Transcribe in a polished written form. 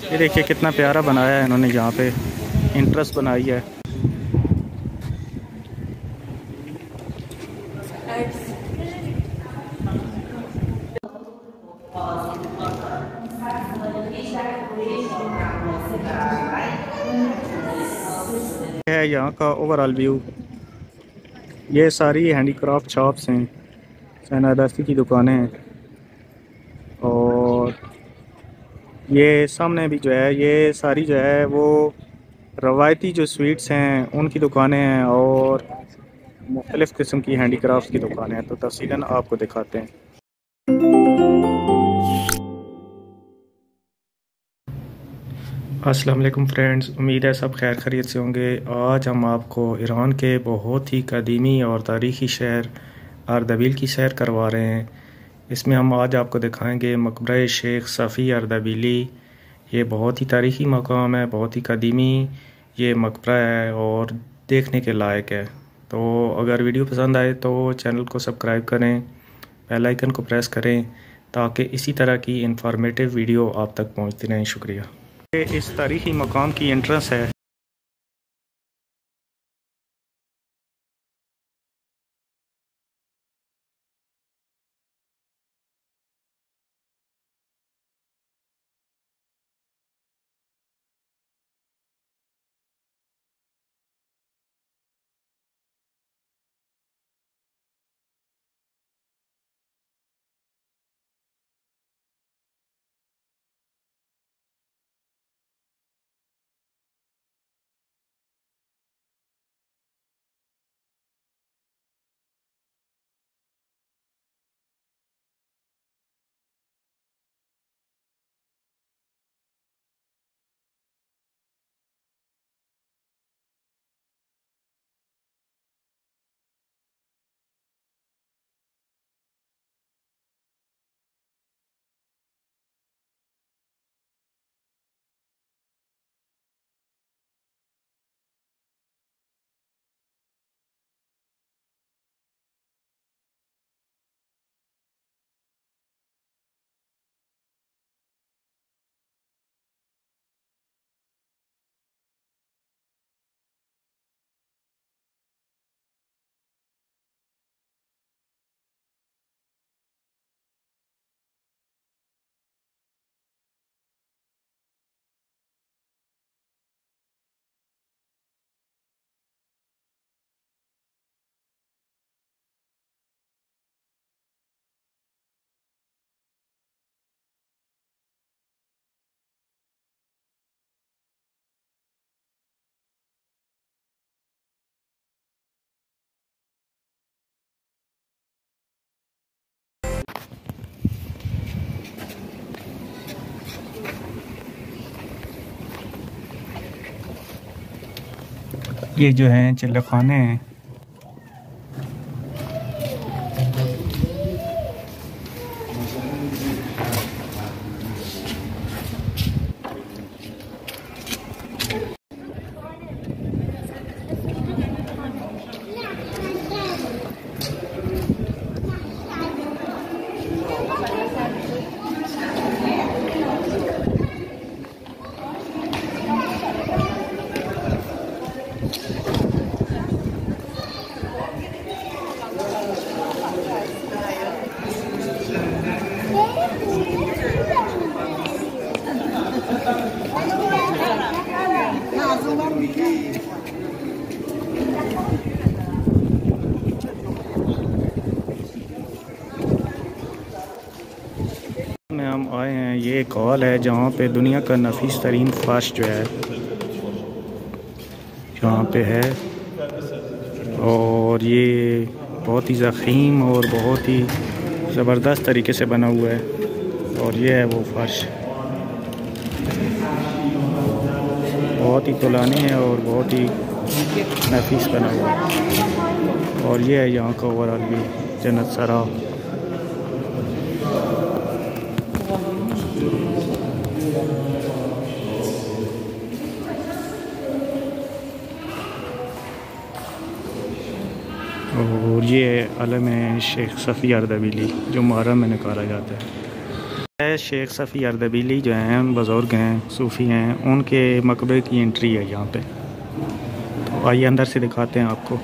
ये देखिए कितना प्यारा बनाया है इन्होंने, यहाँ पे इंट्रेस्ट बनाई है। है यहाँ का ओवरऑल व्यू। ये सारी हैंडीक्राफ्ट शॉप्स हैं, सनादस्ती की दुकानें हैं। और ये सामने भी जो है, ये सारी जो है वो रवायती जो स्वीट्स हैं उनकी दुकानें हैं, और मुख्तलिफ़ किस्म की हैंडीक्राफ्ट की दुकानें हैं। तो तफसीलन आपको दिखाते हैं। अस्सलाम वालेकुम फ्रेंड्स, उम्मीद है सब खैर खैरियत से होंगे। आज हम आपको ईरान के बहुत ही कदीमी और तारीख़ी शहर अर्दबिल की सैर करवा रहे हैं। इसमें हम आज आपको दिखाएंगे मकबरा शेख सफ़ी अर्दबिली। ये बहुत ही तारीख़ी मकाम है, बहुत ही कदीमी ये मकबरा है और देखने के लायक है। तो अगर वीडियो पसंद आए तो चैनल को सब्सक्राइब करें, बेल आइकन को प्रेस करें ताकि इसी तरह की इंफॉर्मेटिव वीडियो आप तक पहुंचती रहें। शुक्रिया। ये इस तारीख़ी मकाम की एंट्रेंस है। ये जो हैं चिल्ला खाने हैं। में हम आए हैं, ये एक हॉल है जहाँ पे दुनिया का नफीस तरीन फर्श जो है यहाँ पे है। और ये बहुत ही ज़ख़ीम और बहुत ही ज़बरदस्त तरीके से बना हुआ है। और ये है वो फर्श, बहुत ही तुलानी है और बहुत ही नफीस बना हुआ है। और ये है यहाँ का ओवरऑल व्यू, जन्नत सरा। और ये अलम है शेख सफ़ी अर्दबिली जो मुहर्रम में निकाला जाता है। शेख सफ़ी अर्दबिली जो हैं बुज़ुर्ग हैं, सूफ़ी हैं, उनके मकबरे की एंट्री है यहाँ पे। तो आइए अंदर से दिखाते हैं आपको।